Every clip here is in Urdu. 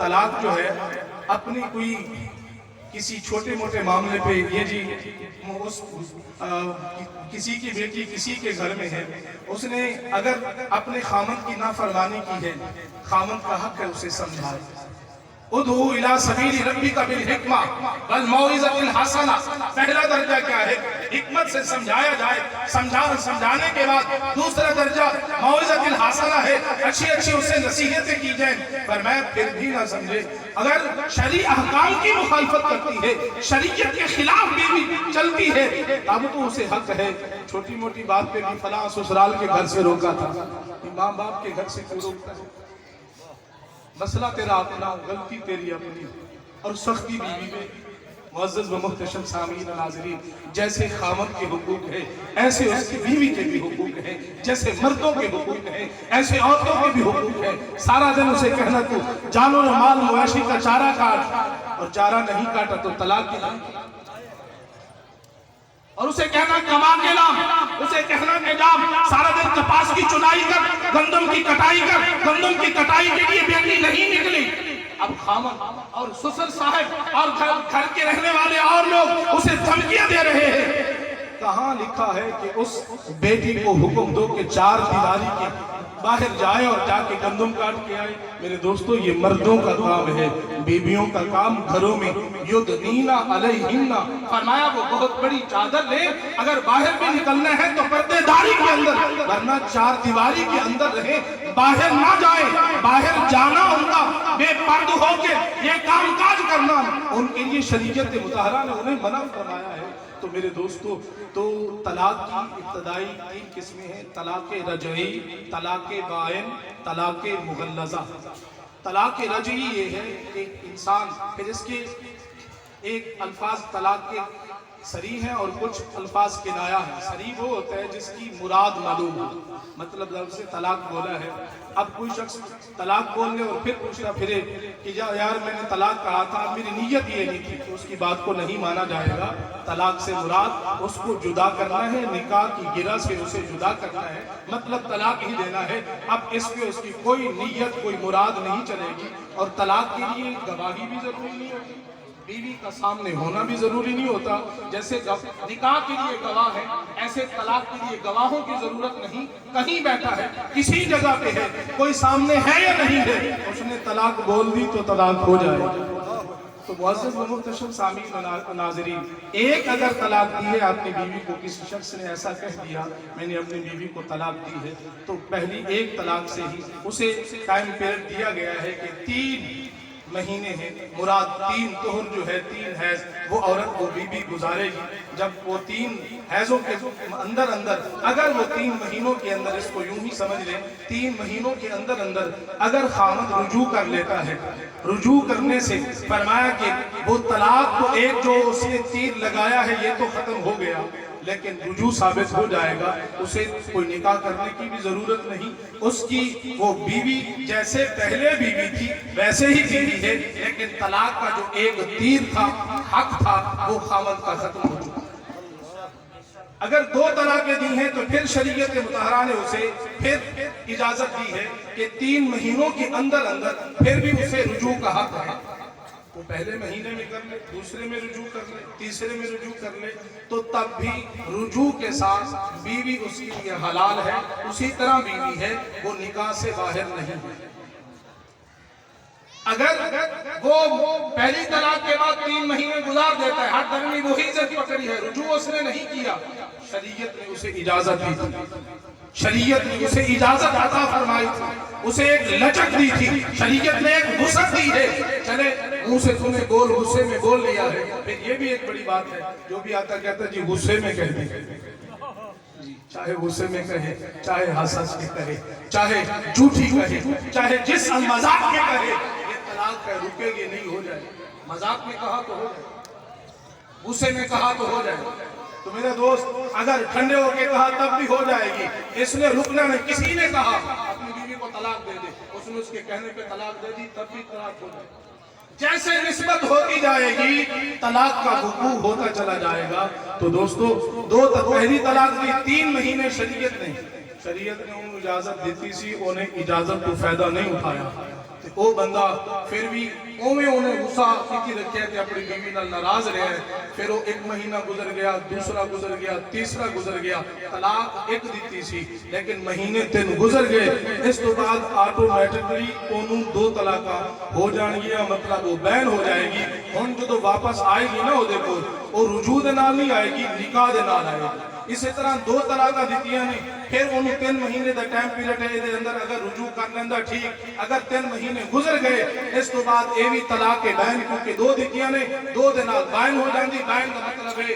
طلاق جو ہے اپنی کوئی کسی چھوٹے موٹے معاملے پہ یہ جی کسی کی بیٹی کسی کے گھر میں ہے، اس نے اگر اپنے خامند کی نافرمانی کی ہے، خامند کا حق ہے اسے سمجھائے۔ ادعو الی سبیل ربک بالحکمہ والموعظۃ الحسنہ، پہلا درجہ کیا ہے؟ حکمت سے سمجھایا جائے، سمجھانے کے بعد دوسرا درجہ موعظۃ الحسنہ ہے، اچھی اسے نصیحتیں کی جائیں، فرمایا پھر بھی نہ سمجھے، اگر شرعی احکام کی مخالفت کرتی ہے، شریعت کے خلاف بھی چلتی ہے، اب تو اسے حق ہے۔ چھوٹی موٹی بات پہ بھی فلاں سسرال کے گھر سے روکا تھا، ماں باپ کے گھر سے کیوں روکتا ہے؟ مسئلہ تیرا اپنا، غلطی تیری اپنی، اور سختی بیوی میں۔ معزز و محتشم سامعین و ناظرین، جیسے خامد کے حقوق ہیں ایسے اس کی بیوی کے بھی حقوق ہیں، جیسے مردوں کے حقوق ہیں ایسے عورتوں کے بھی حقوق ہیں۔ سارا دن اسے کہنا تو جان و مال مویشی کا چارہ کاٹ، اور چارہ نہیں کاٹا تو طلاق کی لائیں، اور اسے کہنا کما کے لا، اسے کہنا کہ جا سارا دن کپاس کی چنائی کر، گندم کی کٹائی کر، گندم کی کٹائی کے لیے بیٹی نہیں نکلی۔ اب خامد اور سسر صاحب اور گھر کے رہنے والے اور لوگ اسے دھمکیاں دے رہے ہیں۔ کہاں لکھا ہے کہ اس بیٹی کو حکم دو کہ 4 دیواری کے باہر جائے اور جا کے گندم کاٹ کے آئے؟ میرے دوستو یہ مردوں کا کام ہے، بیویوں کا کام گھروں میں یدنین علیہن، فرمایا وہ بہت بڑی چادر لے، اگر باہر بھی نکلنا ہے تو پردے داری کے اندر، ورنہ 4 دیواری کے اندر رہے، باہر نہ جائے۔ باہر جانا ان کا بے پرد ہو کے یہ کام کاج کرنا ان کے لیے شریعت مطہرہ نے انہیں منع فرمایا ہے۔ تو میرے دوستو، تو طلاق کی ابتدائی 3 قسمیں ہیں: طلاق رجعی، طلاق بائن، طلاق مغلظہ۔ طلاق رجعی یہ ہے کہ انسان، پھر اس کے ایک الفاظ طلاق کے صریح ہیں اور کچھ الفاظ کنایہ ہیں۔ صریح وہ ہوتا ہے جس کی مراد معلوم ہو، مطلب لفظ سے طلاق بولا ہے، اب کوئی شخص طلاق بول لے اور پھر پوچھنا پھرے کہ یار میں نے طلاق کہا تھا، میری نیت یہ نہیں تھی، تو اس کی بات کو نہیں مانا جائے گا۔ طلاق سے مراد اس کو جدا کرنا ہے، نکاح کی گرہ سے اسے جدا کرنا ہے، مطلب طلاق ہی دینا ہے۔ اب اس پہ اس کی کوئی نیت کوئی مراد نہیں چلے گی، اور طلاق کے لیے گواہی بھی ضروری نہیں ہوتی، بیوی کا سامنے ہونا بھی ضروری نہیں ہوتا۔ جیسے نکاح کے لیے گواہ ہے، ایسے طلاق کے لیے گواہوں کی ضرورت نہیں۔ کہیں بیٹھا ہے، کسی جگہ پہ ہے، کوئی سامنے ہے یا نہیں ہے، اس نے طلاق بول دی تو طلاق ہو جائے۔ تو معزز و محتشم سامعین و ناظرین، ایک اگر طلاق دی ہے آپ نے بیوی کو، کسی شخص نے ایسا کہہ دیا میں نے اپنی بیوی کو طلاق دی ہے، تو پہلی ایک طلاق سے ہی اسے ٹائم پیریڈ دیا گیا ہے کہ 3 مہینے ہیں، مراد 3 طہر جو ہے 3 حیض، وہ عورت کو بیوی گزارے گی۔ جب وہ 3 حیضوں کے اندر اگر وہ 3 مہینوں کے اندر، اس کو یوں ہی سمجھ لیں، 3 مہینوں کے اندر اگر خامد رجوع کر لیتا ہے، رجوع کرنے سے فرمایا کہ وہ طلاق تو ایک جو اس نے تیر لگایا ہے یہ تو ختم ہو گیا، لیکن رجوع ثابت ہو جائے گا، اسے کوئی نکاح کرنے کی بھی ضرورت نہیں۔ اس کی وہ بیوی جیسے پہلے بیوی تھی ویسے ہی بیوی ہے، لیکن طلاق کا جو ایک تیر تھا، حق تھا، وہ خامد کا ختم ہو چکا۔ اگر 2 طلاقیں دی ہیں تو پھر شریعت مطہرہ نے اسے پھر اجازت دی ہے کہ 3 مہینوں کے اندر پھر بھی اسے رجوع کا حق ہے۔ وہ پہلے مہینے میں کر لے، دوسرے میں رجوع کر لے، تیسرے میں رجوع کر لے، تو تب بھی رجوع کے ساتھ بیوی اس کے لیے حلال ہے، اسی طرح بیوی ہے، وہ نکاح سے باہر نہیں ہے۔ اگر وہ پہلی طلاق کے بعد 3 مہینے گزار دیتا ہے، ہر درمی وہی ضد پکڑی ہے، رجوع اس نے نہیں کیا، شریعت نے اسے اجازت دی تھی، شریعت نے اسے اجازت عطا فرمائی تھی، اسے ایک لچک دی تھی، شریعت نے ایک وسعت دی ہے۔ چلے منہ سے تم نے گول غصے میں بول لیا ہے، پھر یہ بھی ایک بڑی بات ہے، جو بھی آتا کہتا ہے جی غصے میں کہہ دی، چاہے غصے میں کہے، چاہے ہنس کے کہے، چاہے جھوٹی کہے، چاہے جس مذاق میں کہے، یہ طلاق ہے، رکے گی نہیں، ہو جائے۔ مذاق میں کہا تو ہو جائے، غصے میں کہا تو ہو جائے۔ تو میرے دوست اگر ٹھنڈے ہو کے کہا تب بھی ہو جائے گی، اس نے رکنا نہیں۔ کسی نے کہا اپنی بیوی کو طلاق دے دے، اس نے اس کے کہنے پہ طلاق دے دی، تب بھی طلاق ہو جائے۔ جیسے نسبت ہوتی جائے گی طلاق کا وقوع ہوتا چلا جائے گا۔ تو دوستو پہلی طلاق دی 3 مہینے شریعت نے ان اجازت دیتی سی، انہیں اجازت کو فائدہ نہیں اٹھایا، ਤੇ ਉਹ ਬੰਦਾ ਫਿਰ ਵੀ ਉਵੇਂ ਉਹਨੇ ਗੁੱਸਾ ਕੀਤੀ ਰੱਖਿਆ ਤੇ ਆਪਣੀ ਬੀਵੀ ਨਾਲ ਨਾਰਾਜ਼ ਰਿਹਾ ਹੈ। ਫਿਰ ਉਹ 1 ਮਹੀਨਾ ਗੁਜ਼ਰ ਗਿਆ, ਦੂਸਰਾ ਗੁਜ਼ਰ ਗਿਆ, ਤੀਸਰਾ ਗੁਜ਼ਰ ਗਿਆ, ਤਲਾਕ ਇੱਕ ਦਿੱਤੀ ਸੀ ਲੇਕਿਨ ਮਹੀਨੇ 3 ਗੁਜ਼ਰ ਗਏ। ਇਸ ਤੋਂ ਬਾਅਦ ਆਟੋਮੈਟਿਕਲੀ ਉਹਨੂੰ 2 ਤਲਾਕਾਂ ਹੋ ਜਾਣਗੀਆਂ, ਮਤਲਬ ਉਹ ਬੈਨ ਹੋ ਜਾਏਗੀ। ਹੁਣ ਜਦੋਂ ਵਾਪਸ ਆਏਗੀ ਨਾ ਉਹਦੇ ਕੋਲ, ਉਹ ਰੁਜੂ ਦੇ ਨਾਲ ਨਹੀਂ ਆਏਗੀ, ਨਿਕਾਹ ਦੇ ਨਾਲ ਆਏਗੀ। ਇਸੇ ਤਰ੍ਹਾਂ 2 ਤਲਾਕਾਂ ਦਿੱਤੀਆਂ ਨੇ, ਫਿਰ ਉਹਨੂੰ 3 ਮਹੀਨੇ ਦਾ ਟਾਈਮ ਪੀਰੀਅਡ ਹੈ, ਇਹਦੇ ਅੰਦਰ ਅਗਰ ਰੁਜੂ ਕਰ ਲੈਂਦਾ ਠੀਕ, ਅਗਰ 3 ਮਹੀਨੇ ਗੁਜ਼ਰ ਗਏ ਇਸ ਤੋਂ ਬਾਅਦ ਇਹ ਵੀ ਤਲਾਕ ਹੈ ਬੈਨ, ਕਿਉਂਕਿ 2 ਦਿੱਤੀਆਂ ਨੇ, 2 ਦੇ ਨਾਲ ਬਾਇਨ ਹੋ ਜਾਂਦੀ। ਬਾਇਨ ਦਾ ਮਤਲਬ ਹੈ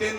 3